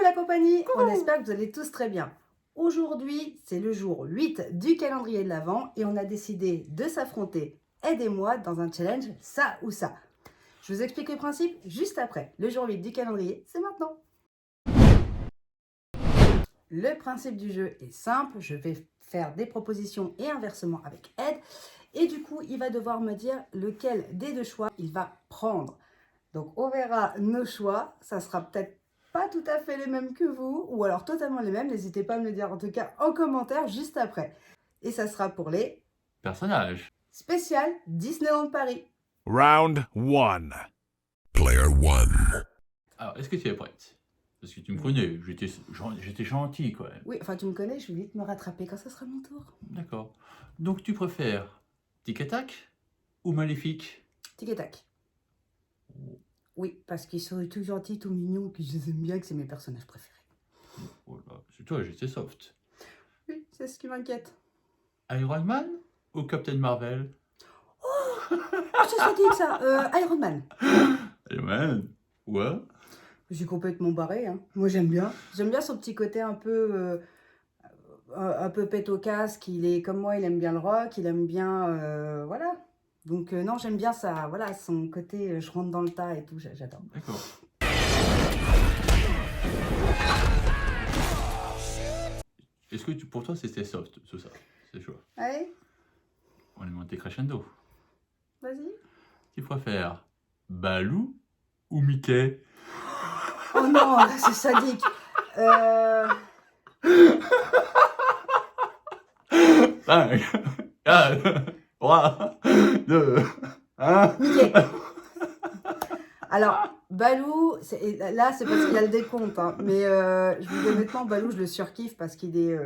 Coucou la compagnie, on espère que vous allez tous très bien. Aujourd'hui, c'est le jour 8 du calendrier de l'Avent et on a décidé de s'affronter, Ed et moi, dans un challenge ça ou ça. Je vous explique le principe juste après. Le jour 8 du calendrier, c'est maintenant. Le principe du jeu est simple, je vais faire des propositions et inversement avec Ed. Et du coup, il va devoir me dire lequel des deux choix il va prendre. Donc on verra nos choix, ça sera peut-être pas tout à fait les mêmes que vous, ou alors totalement les mêmes, n'hésitez pas à me le dire en tout cas en commentaire juste après. Et ça sera pour les Personnages. spéciales Disneyland Paris. Round 1. Player 1. Alors, est-ce que tu es prête? Parce que tu me connais, j'étais gentil quand même. Oui, enfin tu me connais, je vais vite me rattraper quand ça sera mon tour. D'accord. Donc tu préfères Tic et Tac ou Maléfique? Tic et tac. Oui, parce qu'ils sont tout gentils, tout mignons, et puis je les aime bien, que c'est mes personnages préférés. Voilà, c'est toi, j'étais soft. Oui, c'est ce qui m'inquiète. Iron Man ou Captain Marvel? Oh, c'est sympathique ça, Iron Man. Iron Man? Ouais. Je suis complètement barrée, hein. Moi j'aime bien. J'aime bien son petit côté un peu pète au casque. Il est comme moi, il aime bien le rock, il aime bien, voilà. Donc non, j'aime bien ça, voilà, son côté je rentre dans le tas et tout, j'adore. D'accord. Est-ce que pour toi c'était soft, tout ça? C'est chaud. Allez, On est monté crescendo. vas-y. Tu préfères Balou ou Mickey? Oh non, là, c'est sadique. Cinq, 4, 3, 2, 1. Mickey. Alors, Balou, là c'est parce qu'il y a le décompte, hein, mais je vous dis honnêtement, Balou, je le surkiffe parce qu'il est...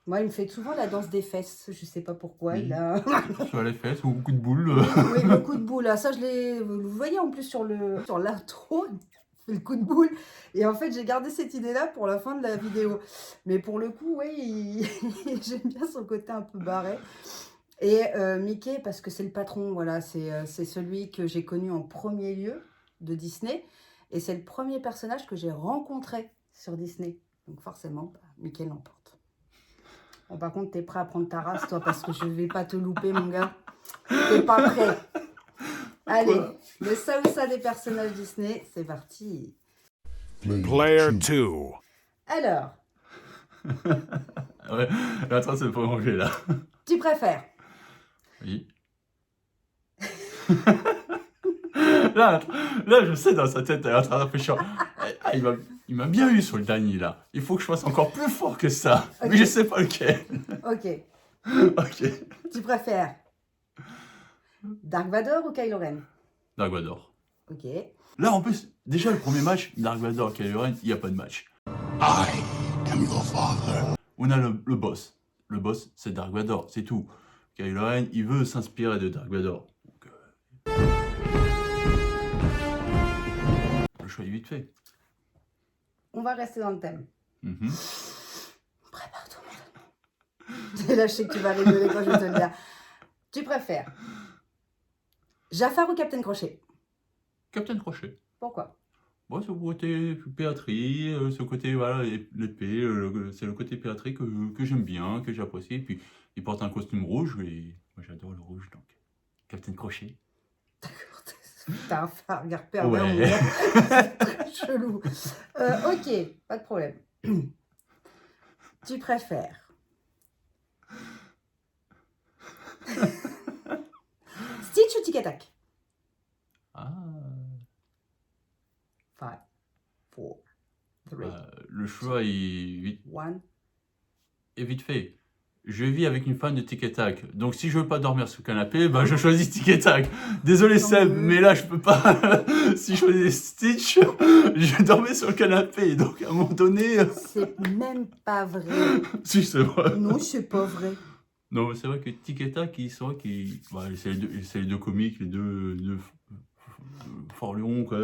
Moi, il me fait souvent la danse des fesses, je sais pas pourquoi, Oui. il a... Sur les fesses ou coup de boule. Oui, le coup de boule, là, ça je l'ai... Vous voyez en plus sur l'intro, il fait le coup de boule. Et en fait, j'ai gardé cette idée-là pour la fin de la vidéo. Mais pour le coup, oui, j'aime bien son côté un peu barré. Et Mickey, parce que c'est le patron, voilà, c'est celui que j'ai connu en premier lieu de Disney. Et c'est le premier personnage que j'ai rencontré sur Disney. Donc forcément, Mickey l'emporte. Bon, par contre, t'es prêt à prendre ta race, toi, parce que je vais pas te louper, mon gars. T'es pas prêt. Allez, le ça ou ça des personnages Disney, c'est parti. Player 2. Alors, Ouais, elle est en train de se prolonger là. tu préfères Oui. là, je sais dans sa tête, elle est en train de réfléchir. Ah, il m'a bien eu sur le dernier là. Il faut que je fasse encore plus fort que ça. Okay. Mais je sais pas lequel. Ok. Ok. Tu préfères Dark Vador ou Kylo Ren? Dark Vador. Ok. Là en plus, déjà le premier match, Dark Vador, Kylo Ren, il n'y a pas de match. I am your father. On a le boss. Le boss, c'est Dark Vador, c'est tout. Kylo Ren, il veut s'inspirer de Dark Vador. Donc, le choix est vite fait. On va rester dans le thème. Mm-hmm. Prépare-toi mentalement. Là, je sais que tu vas rigoler quand je vais te le dire. Tu préfères Jafar ou Captain Crochet? Captain Crochet. Pourquoi? Bon, ce côté piraterie, ce côté, voilà, l'épée, c'est le côté piraterie que j'aime bien, que j'apprécie. Et puis, il porte un costume rouge et moi j'adore le rouge, donc Captain Crochet. D'accord, t'as un regard pervers, Ouais. mon gars. C'est très chelou. Ok, pas de problème. Tu préfères Stitch ou Tic et Tac? Ah, 5, 4, 3, le choix est 1. vite fait. Je vis avec une fan de Tic et Tac, donc si je veux pas dormir sur le canapé, bah je choisis Tic et Tac. Désolé Seb, mais là je peux pas. Si je choisis Stitch, je dormais sur le canapé, donc à un moment donné. C'est même pas vrai. Si c'est vrai. Non, c'est pas vrai. Non, c'est vrai que Tic et Tac, c'est les deux comiques, les deux forlurons, quoi.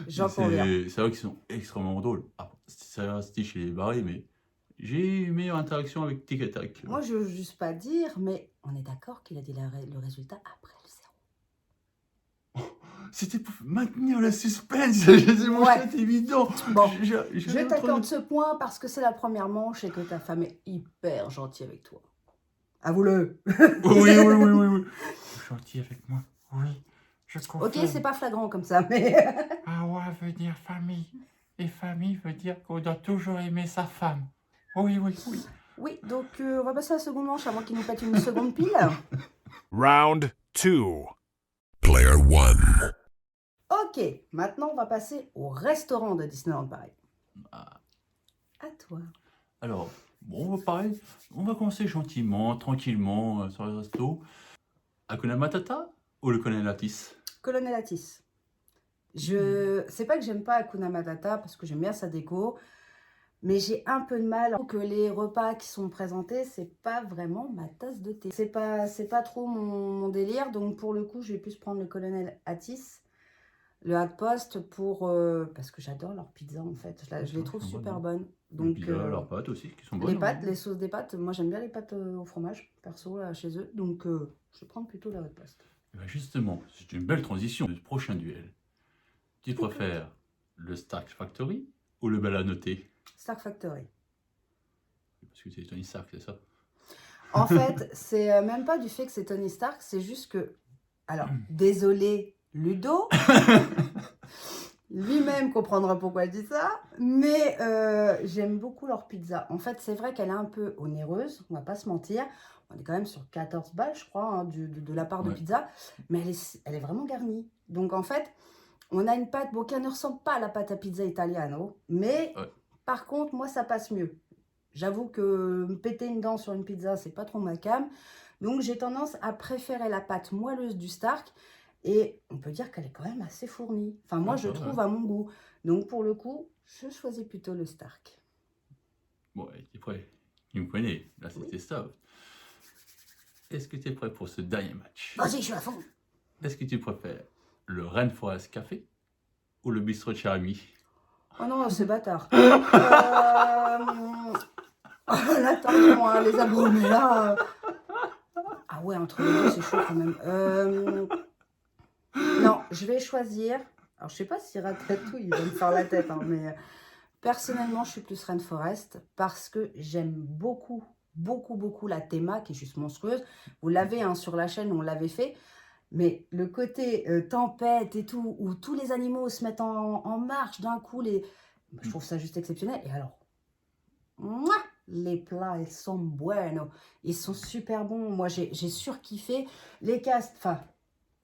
J'en conviens. C'est vrai qu'ils sont extrêmement drôles. Ah, Stitch, il est barré, mais j'ai une meilleure interaction avec Tic et Tac. Moi, je veux juste pas dire, mais on est d'accord qu'il a dit le résultat après le 0. C'était pour maintenir le suspense. C'est mon Ouais. chat évident. Bon, J'ai je autre- t'accorde ce point parce que c'est la première manche et que ta femme est hyper gentille avec toi. Avoue-le. Oui. Gentil avec moi. Oui, je confirme. Ok, c'est pas flagrant comme ça, mais... Awa veut dire famille. Et famille veut dire qu'on doit toujours aimer sa femme. Oui. Oui, donc on va passer à la seconde manche avant qu'il nous pète une seconde pile. Round 2. Player 1. Ok, maintenant on va passer au restaurant de Disneyland Paris. Ah. À toi. Alors, bon, pareil, on va commencer gentiment, tranquillement sur le resto. Hakuna Matata ou le Colonel Atis? Colonel Atis. C'est pas que j'aime pas Hakuna Matata parce que j'aime bien sa déco, mais j'ai un peu de mal que les repas qui sont présentés, c'est pas vraiment ma tasse de thé. C'est pas trop mon délire, donc pour le coup, je vais plus prendre le Colonel Atis, le Outpost parce que j'adore leurs pizzas en fait. Je les trouve Elles sont super bonnes. bonnes. Les Donc pizzas, leurs pâtes aussi, qui sont bonnes. les pâtes, les sauces des pâtes, moi j'aime bien les pâtes au fromage, perso, là, chez eux. Donc je vais prendre plutôt la Outpost. Eh ben, justement, c'est une belle transition du prochain duel. Tu préfères le Stark Factory ou le Bel à noter? Stark Factory. Parce que c'est Tony Stark, c'est ça? En fait, c'est même pas du fait que c'est Tony Stark, c'est juste que... Alors, désolé Ludo, lui-même comprendra pourquoi je dis ça, mais j'aime beaucoup leur pizza. En fait, c'est vrai qu'elle est un peu onéreuse, on va pas se mentir. On est quand même sur 14 balles, je crois, hein, de la part de Ouais. pizza, mais elle est vraiment garnie. Donc, en fait, on a une pâte qui ne ressemble pas à la pâte à pizza italiano, mais Ouais. par contre, moi, ça passe mieux. J'avoue que me péter une dent sur une pizza, c'est pas trop ma came. Donc, j'ai tendance à préférer la pâte moelleuse du Stark. Et on peut dire qu'elle est quand même assez fournie. Enfin, moi, Ah, je ça, trouve ouais. à mon goût. Donc, pour le coup, je choisis plutôt le Stark. Bon, t'es prêt? Tu me connais, là c'était ça. Est-ce que tu es prêt pour ce dernier match? Vas-y, je suis à fond. Est-ce que tu préfères le Rainforest Café ou le Bistrot Cherami? Oh non, c'est bâtard. Là, attention, hein, les abonnés, là. Ah ouais, entre les deux, c'est chaud quand même. Non, je vais choisir... Alors, je sais pas si Ratatouille, il va me faire la tête, hein, mais personnellement, je suis plus Rainforest parce que j'aime beaucoup la théma qui est juste monstrueuse. Vous l'avez hein, sur la chaîne, on l'avait fait. Mais le côté tempête et tout, où tous les animaux se mettent en marche d'un coup, je trouve ça juste exceptionnel. Et alors, mouah, les plats, ils sont buenos. Ils sont super bons. Moi, j'ai surkiffé. Les castes, enfin,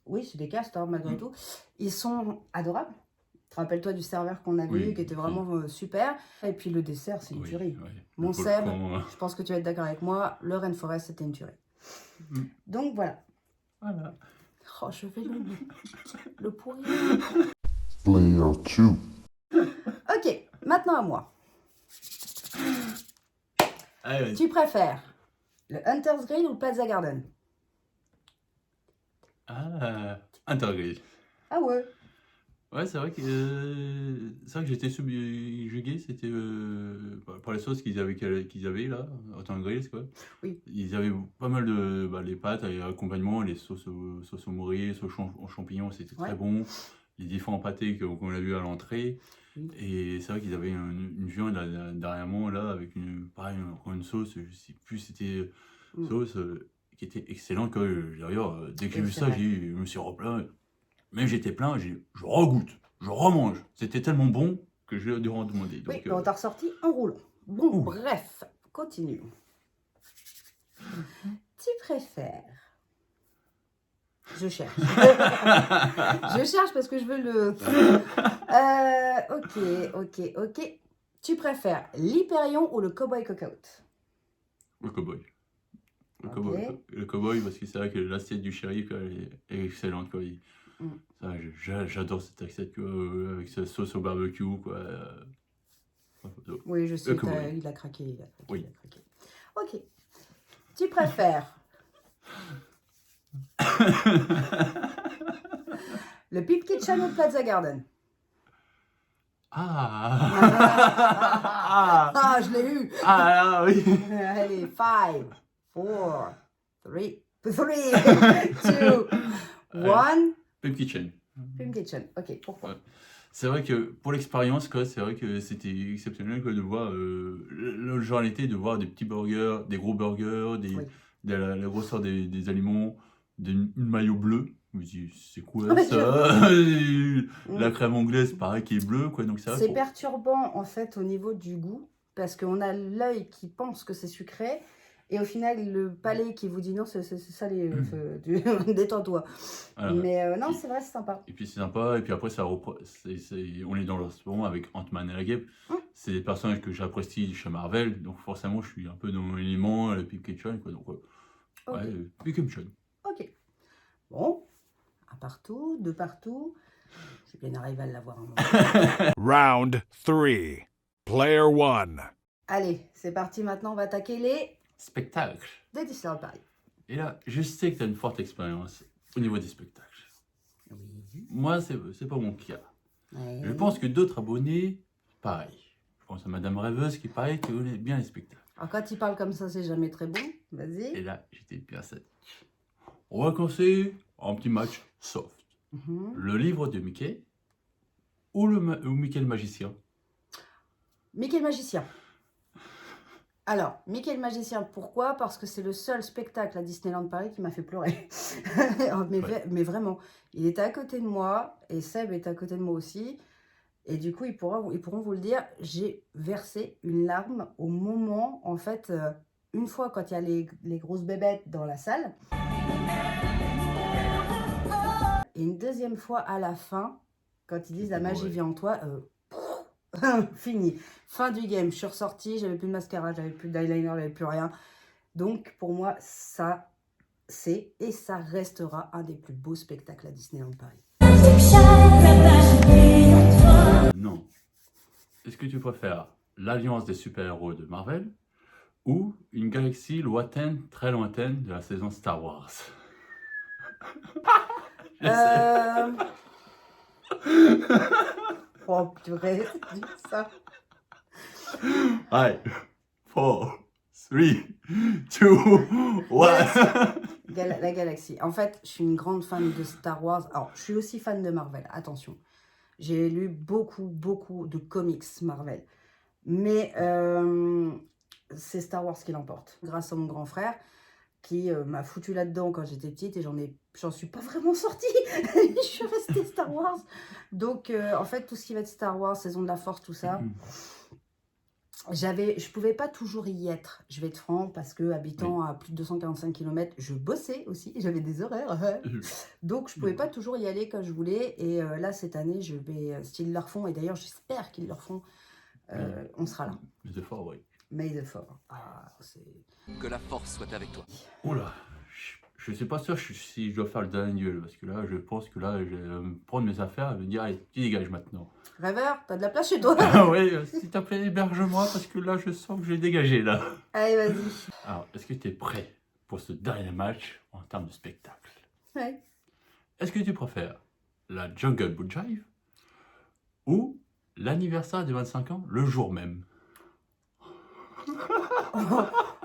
oui, c'est des castes, hein, malgré tout. Ils sont adorables. Rappelle-toi du serveur qu'on avait eu, qui était vraiment super. Et puis le dessert, c'est une tuerie. Mon Seb, je pense que tu vas être d'accord avec moi, le Rainforest, c'était une tuerie. Donc voilà. Voilà. Oh, je vais le pourrir. Player 2. Ok, maintenant à moi. Allez, vas-y. Tu préfères le Hunter's Grill ou le Plaza Garden? Ah, Intergrill. Ah ouais. Ouais, c'est vrai que j'étais subjugué, c'était par les sauces qu'ils avaient là, Intergrill, quoi. Oui. Ils avaient pas mal de les pâtes, et accompagnement, les sauces au morille, sauces aux champignons, c'était très bon. Les différents pâtés qu'on a vu à l'entrée. Oui. Et c'est vrai qu'ils avaient une viande derrière moi là avec une sauce, je sais plus, c'était sauce qui était excellente. D'ailleurs, dès que j'ai vu ça, je me suis replein. Même j'étais plein, je regoute, je remange. C'était tellement bon que je dû en demander. Donc, Oui, on t'a ressorti en roulant. Bon, Ouh. bref, continue. Tu préfères... Je cherche. Je cherche parce que je veux le... Ok. Tu préfères l'Hyperion ou le Cowboy Cookout? Le cowboy. Ok. Le cowboy, parce que c'est vrai que l'assiette du shérif, elle est excellente. Quoi. J'adore cette assiette quoi, avec sa sauce au barbecue. Quoi. Oui, je sais, cowboy. il a craqué. Oui. Il a craqué. Ok. Tu préfères le Pip Kitchen ou le Plaza Garden? Ah, je l'ai eu. Ah, oui. Allez, 5, 4, 3, 2, 1. Pip Kitchen. Film Kitchen. Ok, pourquoi? Ouais. C'est vrai que pour l'expérience, quoi, c'est vrai que c'était exceptionnel quoi, de voir le genre l'été, de voir des petits burgers, des gros burgers, Oui. la grosseur des aliments, une maillot bleu. Je me dis, c'est quoi Ouais, ça? La Mm. crème anglaise, pareil, qui est bleue, quoi. Donc c'est vrai C'est pour... perturbant en fait au niveau du goût parce qu'on a l'œil qui pense que c'est sucré et au final le palais qui vous dit non, c'est salé, détends-toi. Voilà. Mais non, Et- c'est vrai, c'est sympa. Et puis c'est sympa, et puis après on est dans le restaurant avec Ant-Man et la Guêpe. Mm. C'est des personnages que j'apprécie chez Marvel, donc forcément je suis un peu dans l'élément, le Pip Kitchen, quoi. Donc Ok. ouais, Pip Kitchen. Ok. Bon, un partout, deux partout. Je vais bien arriver à l'avoir un moment. Round 3. Player 1. Allez, c'est parti maintenant, on va attaquer les Spectacle. de Disneyland Paris. Et là, je sais que tu as une forte expérience au niveau des spectacles. Oui. Moi, c'est pas mon cas. Ouais. Je pense que d'autres abonnés, pareil. Je pense à Madame Rêveuse qui, pareil, qui connaît bien les spectacles. Alors quand il parle comme ça, c'est jamais très bon. Et Vas-y. là, j'étais bien sadique. On va commencer en petit match soft. Mhm. Le livre de Mickey ou ou Mickey le magicien. Mickey le magicien. Alors, Mickey le magicien, pourquoi? Parce que c'est le seul spectacle à Disneyland Paris qui m'a fait pleurer. Mais vraiment, il était à côté de moi et Seb est à côté de moi aussi. Et du coup, ils pourront vous le dire, j'ai versé une larme au moment, en fait, une fois quand il y a les grosses bébêtes dans la salle. Et une deuxième fois à la fin, quand ils disent la magie vient en toi, fini. Fin du game, je suis ressortie, j'avais plus de mascara, j'avais plus d'eyeliner, j'avais plus rien. Donc pour moi, ça, c'est et ça restera un des plus beaux spectacles à Disneyland Paris. Non. Est-ce que tu préfères l'alliance des super-héros de Marvel ou une galaxie lointaine, très lointaine de la saison Star Wars? Je sais. Oh purée, dis ça. Allez, 4, 3, 2, 1. La galaxie. En fait, je suis une grande fan de Star Wars. Alors, je suis aussi fan de Marvel, attention. J'ai lu beaucoup de comics Marvel. Mais c'est Star Wars qui l'emporte. Grâce à mon grand frère qui m'a foutu là-dedans quand j'étais petite et j'en suis pas vraiment sortie. Je suis restée Star Wars. Donc, en fait, tout ce qui va être Star Wars, saison de la Force, tout ça, je pouvais pas toujours y être. Je vais être franc, parce que habitant à plus de 245 km, je bossais aussi, j'avais des horaires. Donc, je pouvais pas toujours y aller quand je voulais. Et là, cette année, je vais, s'ils le refont, et d'ailleurs, j'espère qu'ils le refont, on sera là. Les efforts, oui. May the Fourth. Ah, c'est... Que la force soit avec toi. Oula, je suis pas sûr si je dois faire le dernier duel, parce que là, je pense que là, je vais me prendre mes affaires et me dire, allez, tu dégages maintenant. Rêveur, t'as de la place chez toi? Ah ouais, s'il te plaît, héberge-moi, parce que là, je sens que je vais dégager, là. Allez, vas-y. Alors, est-ce que tu es prêt pour ce dernier match en termes de spectacle? Ouais. Est-ce que tu préfères la Jungle Book Jive ou l'anniversaire des 25 ans le jour même?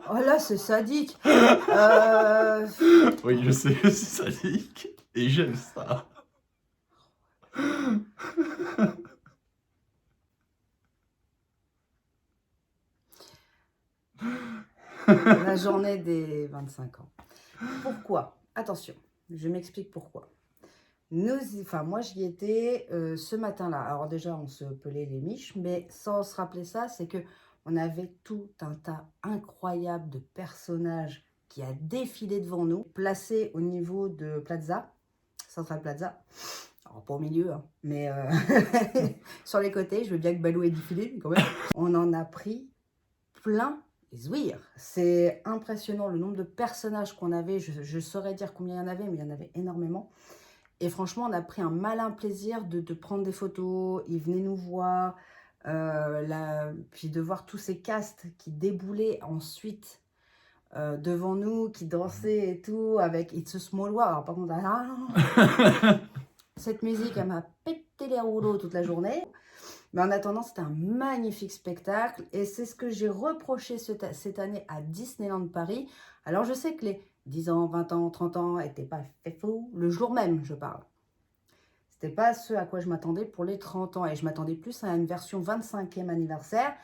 Oh là, c'est sadique. Oui, je sais que c'est sadique et j'aime ça. La journée des 25 ans. Pourquoi? Attention, je m'explique pourquoi. Moi, j'y étais ce matin-là. Alors déjà, on se pelait les miches, mais sans se rappeler ça, c'est que on avait tout un tas incroyable de personnages qui a défilé devant nous, placés au niveau de Plaza, Central Plaza. Alors, pas au milieu, hein, mais sur les côtés. Je veux bien que Balou ait défilé, mais quand même. On en a pris plein les ouïrs. C'est impressionnant le nombre de personnages qu'on avait. Je saurais dire combien il y en avait, mais il y en avait énormément. Et franchement, on a pris un malin plaisir de prendre des photos. Ils venaient nous voir. Puis de voir tous ces castes qui déboulaient ensuite devant nous, qui dansaient et tout, avec It's a Small World. Alors par contre, cette musique, elle m'a pété les rouleaux toute la journée. Mais en attendant, c'était un magnifique spectacle. Et c'est ce que j'ai reproché cette année à Disneyland Paris. Alors je sais que les 10 ans, 20 ans, 30 ans n'étaient pas fait faux. Le jour même, je parle. C'était pas ce à quoi je m'attendais pour les 30 ans. Et je m'attendais plus à une version 25e anniversaire.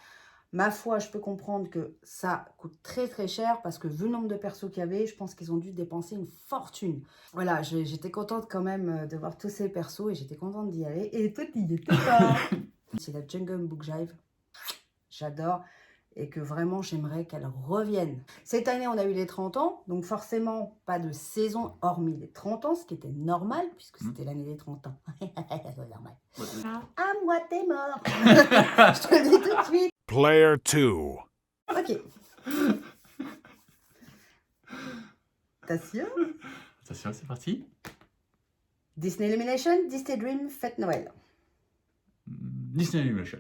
Ma foi, je peux comprendre que ça coûte très très cher parce que vu le nombre de persos qu'il y avait, je pense qu'ils ont dû dépenser une fortune. Voilà, j'étais contente quand même de voir tous ces persos et j'étais contente d'y aller. Et toi, tu n'y étais pas. C'est la Jungle Book Jive. J'adore. Et que vraiment, j'aimerais qu'elle revienne. Cette année, on a eu les 30 ans. Donc forcément, pas de saison hormis les 30 ans, ce qui était normal puisque c'était l'année des 30 ans. C'est normal. À moi, t'es mort. Je te le dis tout de suite. Player 2. Ok. Attention. Attention, c'est parti. Disney Illumination, Disney Dream, Fête Noël. Disney Illumination.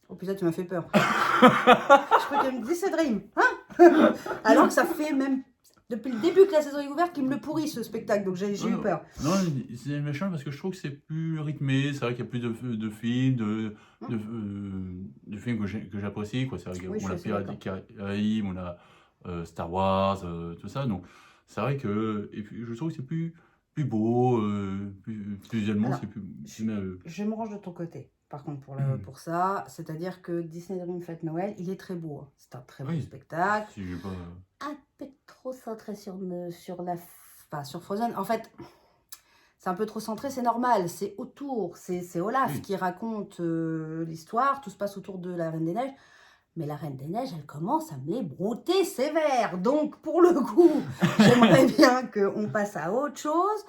Oh putain, tu m'as fait peur. Je crois que Disney Dream. Hein. Alors que ça fait même depuis le début que la saison est ouverte qu'il me le pourrit ce spectacle. Donc j'ai eu peur. Non, Disney Illumination parce que je trouve que c'est plus rythmé. C'est vrai qu'il y a plus de films, de films que j'apprécie. C'est vrai Oui, qu'on je a suis Pirates des Caraïbes, on a Star Wars, tout ça. Donc c'est vrai que et puis, je trouve que c'est plus beau, plus visuellement, Alors, c'est plus Je me range de ton côté. Par contre, pour ça, c'est-à-dire que Disney Dream Fête Noël, il est très beau. Hein. C'est un très beau spectacle. Si j'ai pas... Un peu trop centré sur Frozen. En fait, c'est un peu trop centré, c'est normal. C'est autour. C'est Olaf qui raconte l'histoire. Tout se passe autour de la Reine des Neiges. Mais la Reine des Neiges, elle commence à me les brouter sévère. Donc, pour le coup, j'aimerais bien qu'on passe à autre chose.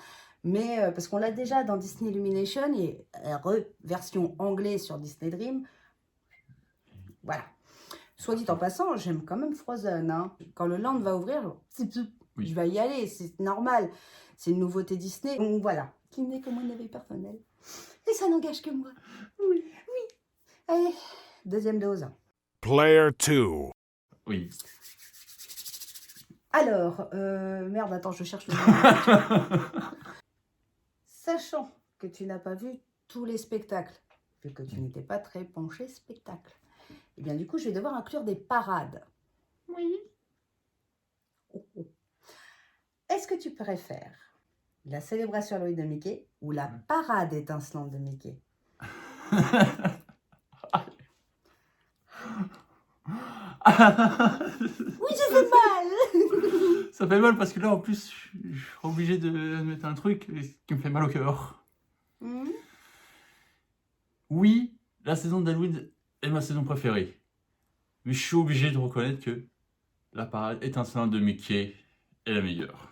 Mais parce qu'on l'a déjà dans Disney Illumination et version anglaise sur Disney Dream. Voilà. Soit dit en passant, j'aime quand même Frozen. Hein. Quand le land va ouvrir, je vais y aller, c'est normal. C'est une nouveauté Disney. Donc voilà, qui n'est que mon avis personnel. Et ça n'engage que moi. Oui. Allez, deuxième dose. Player 2. Oui. Alors, merde, attends, je cherche le nom. Sachant que tu n'as pas vu tous les spectacles, vu que tu n'étais pas très penché spectacle, et bien du coup, je vais devoir inclure des parades. Oui. Est-ce que tu préfères la célébration Halloween de Mickey ou la parade étincelante de Mickey? Oui, ça fait mal. Ça fait mal parce que là, en plus, je suis obligé de mettre un truc qui me fait mal au cœur. Oui, la saison d'Halloween est ma saison préférée. Mais je suis obligé de reconnaître que la parade étincelante de Mickey est la meilleure.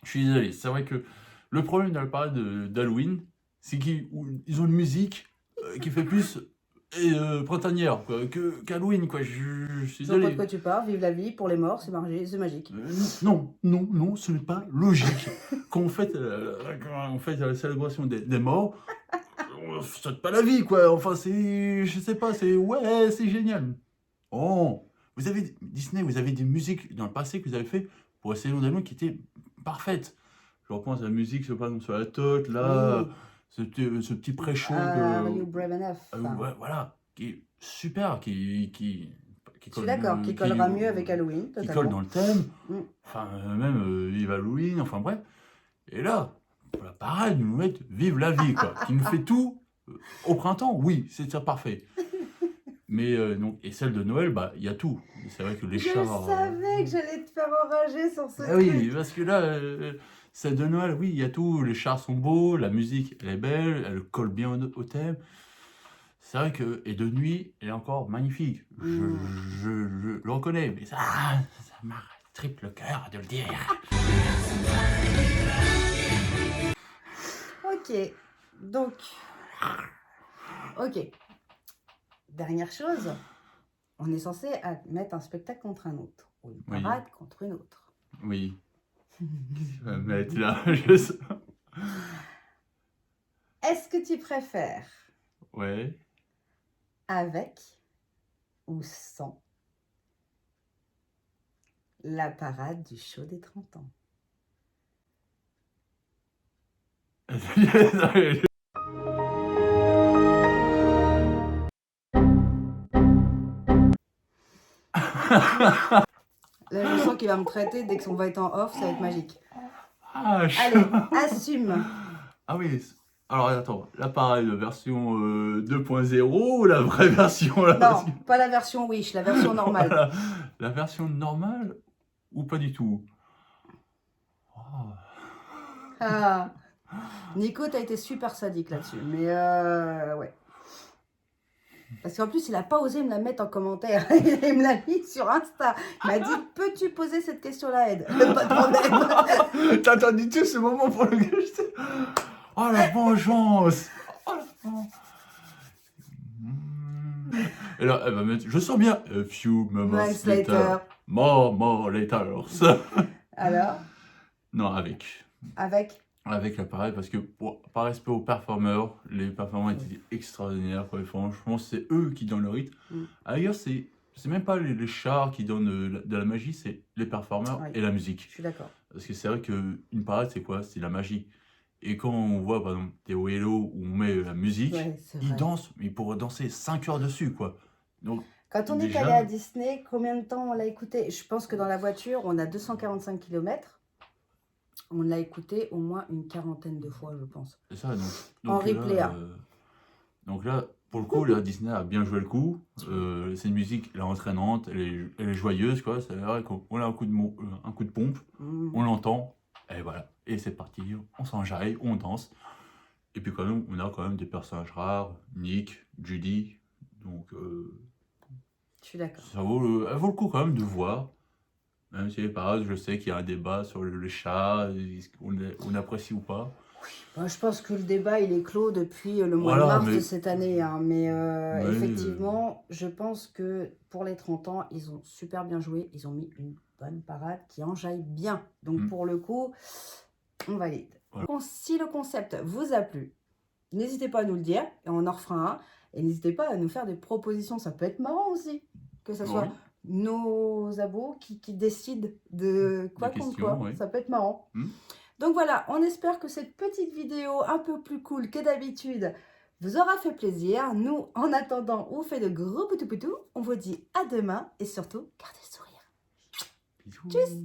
Je suis désolé, c'est vrai que le problème de la parade d'Halloween, c'est qu'ils ont une musique qui fait plus printanière qu'Halloween, quoi. Je suis Je vois pas désolé. de quoi tu parles, vive la vie, pour les morts, c'est magique. Non, ce n'est pas logique. Quand on fête la célébration des morts, on ne saute pas la vie, quoi. Enfin, je sais pas, c'est génial. Oh, Disney, vous avez des musiques dans le passé que vous avez fait pour la saison d'Halloween qui étaient parfaites. Je repense à la musique, par exemple, sur la tote, là, ce petit pré-show. Are you brave enough? Ouais, voilà, qui est super, qui Je suis d'accord, qui collera mieux avec Halloween, qui totalement. colle dans le thème, enfin même Vive Halloween, enfin bref. Et là, pour la parade, ils nous mettent Vive la vie, quoi, qui nous fait tout au printemps, oui, c'est ça parfait. Mais donc, et celle de Noël, bah il y a tout. C'est vrai que les chars. Je savais que j'allais te faire enrager sur ce Ah truc. oui, parce que là, celle de Noël, oui, il y a tout. Les chars sont beaux, la musique, elle est belle, elle colle bien au thème. C'est vrai que, et de nuit, elle est encore magnifique. Je le reconnais, mais ça m'a triple le cœur de le dire. Ok, donc, ok. Dernière chose, on est censé mettre un spectacle contre un autre, ou une parade contre une autre. Oui. Qu'est-ce que tu vas mettre là? Je sais. Est-ce que tu préfères Ouais. avec ou sans la parade du show des 30 ans? Là, je sens qu'il va me traiter dès qu'on va être en off, ça va être magique. Ah, Allez, assume. Ah oui, Alors attends, l'appareil de version 2.0 ou la vraie version là Non, pas la version Wish, la version normale. Voilà. La version normale ou pas du tout? Oh. Ah. Nico, t'as été super sadique là-dessus. Mais ouais. Parce qu'en plus, il a pas osé me la mettre en commentaire. Il me l'a mis sur Insta. Il m'a dit, peux-tu poser cette question-là, Ed? Pas de problème. T'as attendu tout ce moment pour le gâcher. Oh la vengeance. Oh la vengeance. Et là, elle va mettre, je sens bien, a few moments Months later. later. More later. Alors, Non, avec l'appareil, parce que par respect aux performeurs, les performeurs étaient extraordinaires, quoi. Franchement, c'est eux qui donnent le rythme. Ailleurs, c'est même pas les chars qui donnent de la magie, c'est les performeurs Oui. et la musique. je suis d'accord. Parce que c'est vrai qu'une parade, c'est quoi? C'est la magie. Et quand on voit, par exemple, des Wello où on met la musique, Ouais, c'est ils vrai. dansent, mais ils pourraient danser 5 heures dessus, quoi. Donc, Quand on est déjà- allé à Disney, combien de temps on l'a écouté? Je pense que dans la voiture, on a 245 km. On l'a écouté au moins une quarantaine de fois, je pense. c'est ça, En replay, là, hein. donc là, pour le coup, la Disney a bien joué le coup. C'est une musique, elle est entraînante, elle est joyeuse, quoi. C'est vrai qu'on a un coup de pompe, on l'entend, et voilà. Et c'est parti, on s'enjaille, on danse. Et puis quand même, on a quand même des personnages rares, Nick, Judy. Donc Je suis d'accord. elle vaut le coup quand même de voir. Même si les parades, je sais qu'il y a un débat sur le chat, est-ce qu'on apprécie ou pas. Moi, je pense que le débat, il est clos depuis le mois Voilà, de mars mais- de cette année. Hein. Mais Mais, effectivement, je pense que pour les 30 ans, ils ont super bien joué. Ils ont mis une bonne parade qui enjaille bien. Donc, pour le coup, on valide. Voilà. Si le concept vous a plu, n'hésitez pas à nous le dire et on en refera un. Et n'hésitez pas à nous faire des propositions. Ça peut être marrant aussi. Que ce soit Oui. nos abos qui décident de quoi Des contre questions, quoi. oui. Ça peut être marrant. Donc voilà, on espère que cette petite vidéo un peu plus cool que d'habitude vous aura fait plaisir. Nous, en attendant, on vous fait de gros poutous. On vous dit à demain et surtout, gardez le sourire. Bisous. Tchuss.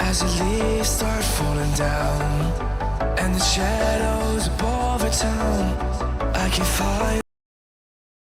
As the leaves start falling down and the shadows above the town, I can find